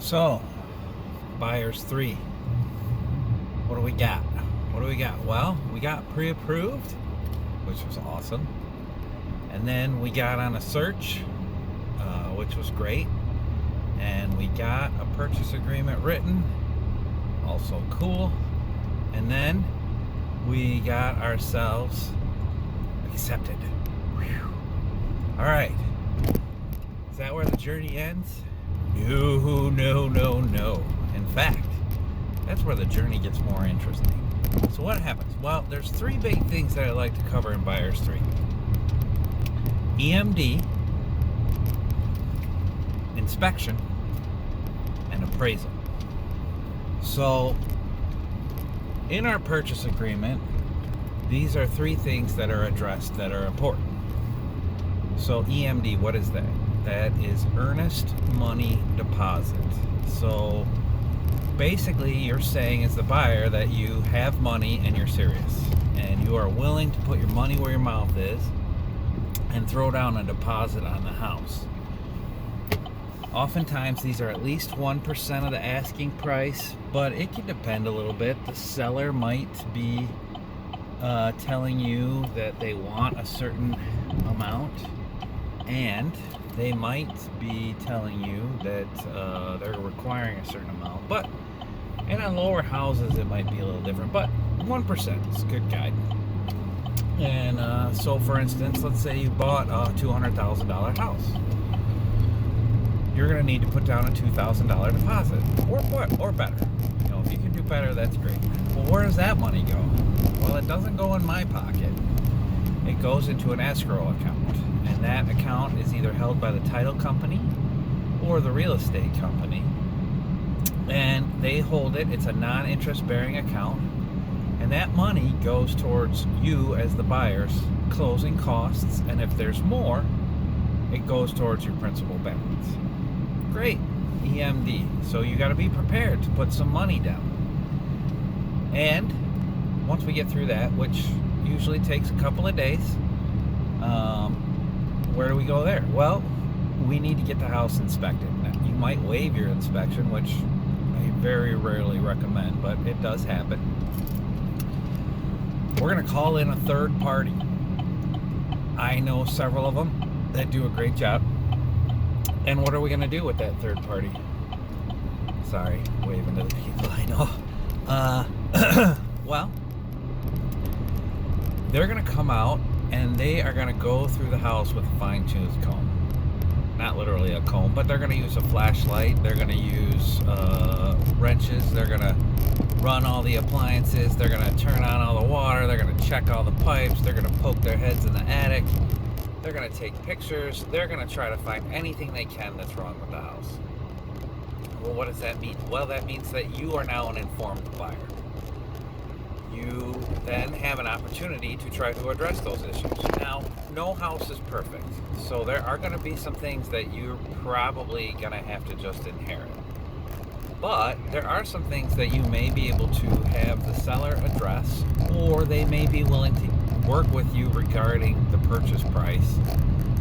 So, buyers 3. What do we got? Well, we got pre-approved, which was awesome. And then we got on a search, which was great. And we got a purchase agreement written, also cool. And then we got ourselves accepted. Whew. All right. Is that where the journey ends? No. In fact, that's where the journey gets more interesting. So what happens? Well, there's 3 big things that I like to cover in Buyers 3. EMD, inspection, and appraisal. So in our purchase agreement, these are 3 things that are addressed that are important. So EMD, what is that? That is earnest money deposit. So basically you're saying as the buyer that you have money and you're serious and you are willing to put your money where your mouth is and throw down a deposit on the house. Oftentimes these are at least 1% of the asking price, but it can depend a little bit. The seller might be telling you that they want a certain amount, and they might be telling you that they're requiring a certain amount. But and on lower houses it might be a little different, but 1% is a good guide. And so for instance, let's say you bought a $200,000 house. You're going to need to put down a $2,000 deposit, or better. You know, if you can do better, that's great. Well, where does that money go? Well, it doesn't go in my pocket. It goes into an escrow account, and that account is either held by the title company or the real estate company, and they hold it. It's a non-interest bearing account, and that money goes towards you as the buyer's closing costs, and if there's more, it goes towards your principal balance. Great. EMD. So you got to be prepared to put some money down. And once we get through that, which usually takes a couple of days, where do we go there? Well, we need to get the house inspected. Now, you might waive your inspection, which I very rarely recommend, but it does happen. We're going to call in a third party. I know several of them that do a great job. And what are we going to do with that third party? Sorry, waving to the people I know. Well, they're going to come out and they are going to go through the house with a fine-tooth comb. Not literally a comb, but they're going to use a flashlight. They're going to use wrenches. They're going to run all the appliances. They're going to turn on all the water. They're going to check all the pipes. They're going to poke their heads in the attic. They're going to take pictures. They're going to try to find anything they can that's wrong with the house. Well, what does that mean? Well, that means that you are now an informed buyer. You then have an opportunity to try to address those issues. Now, no house is perfect, so there are going to be some things that you're probably going to have to just inherit. But there are some things that you may be able to have the seller address, or they may be willing to work with you regarding the purchase price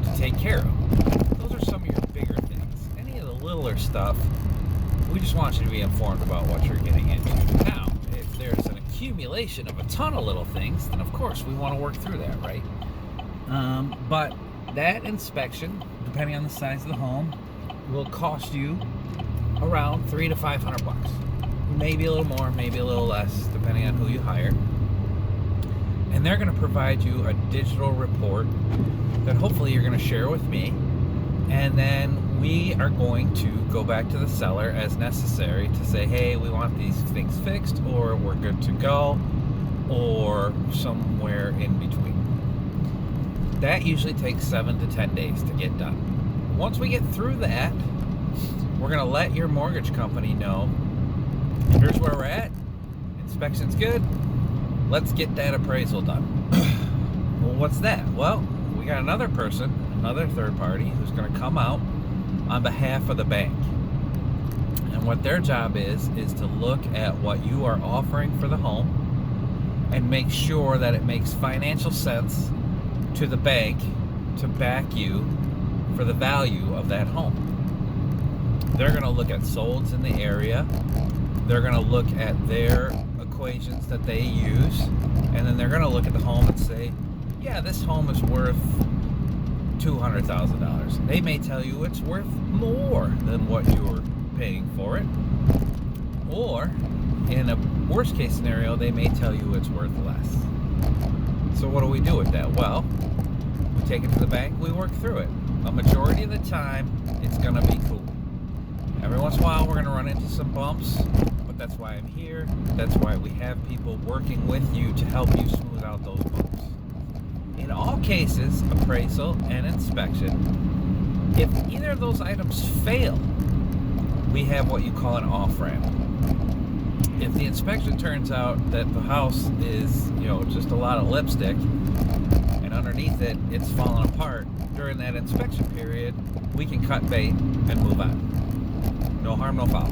to take care of. Those are some of your bigger things. Any of the littler stuff, we just want you to be informed about what you're getting into. Now, if there's an accumulation of a ton of little things, then of course we want to work through that, right? But that inspection, depending on the size of the home, will cost you around $300 to $500. Maybe a little more, maybe a little less, depending on who you hire. And they're going to provide you a digital report that hopefully you're going to share with me. And then we are going to go back to the seller as necessary to say, hey, we want these things fixed, or we're good to go, or somewhere in between. That usually takes 7 to 10 days to get done. Once we get through that, we're going to let your mortgage company know, here's where we're at. Inspection's good. Let's get that appraisal done. Well, what's that? Well, we got another person, another third party, who's going to come out on behalf of the bank. And what their job is to look at what you are offering for the home and make sure that it makes financial sense to the bank to back you for the value of that home. They're going to look at solds in the area. They're going to look at their equations that they use, and then they're going to look at the home and say, yeah, this home is worth $200,000. They may tell you it's worth more than what you're paying for it, or in a worst case scenario, they may tell you it's worth less. So what do we do with that? Well, we take it to the bank, we work through it. A majority of the time, it's going to be cool. Every once in a while, we're going to run into some bumps, but that's why I'm here. That's why we have people working with you to help you smooth out those bumps. In all cases, appraisal and inspection, if either of those items fail, we have what you call an off-ramp. If the inspection turns out that the house is, just a lot of lipstick, and underneath it, it's falling apart, during that inspection period, we can cut bait and move on. No harm, no foul.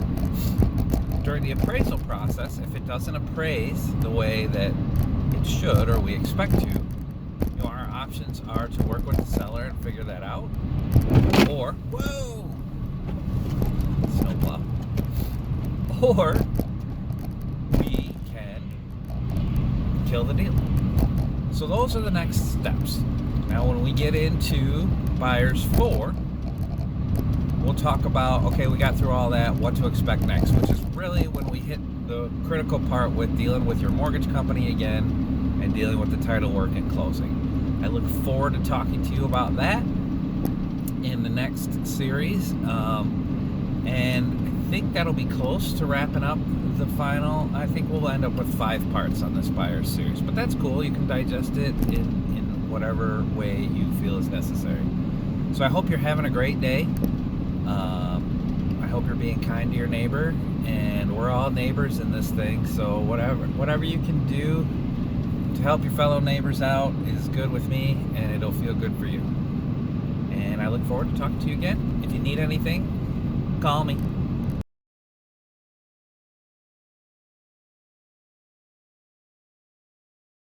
During the appraisal process, if it doesn't appraise the way that it should or we expect to, our options are to work with the seller and figure that out, or snowplow, or we can kill the deal. So those are the next steps. Now when we get into buyers 4, we'll talk about, okay, we got through all that, what to expect next, which is really when we hit the critical part with dealing with your mortgage company again and dealing with the title work and closing. I look forward to talking to you about that in the next series. And I think that'll be close to wrapping up the final. I think we'll end up with 5 parts on this buyers series, but that's cool. You can digest it in whatever way you feel is necessary. So I hope you're having a great day. I hope you're being kind to your neighbor, and we're all neighbors in this thing, so whatever you can do to help your fellow neighbors out is good with me, and it'll feel good for you. And I look forward to talking to you again. If you need anything, call me.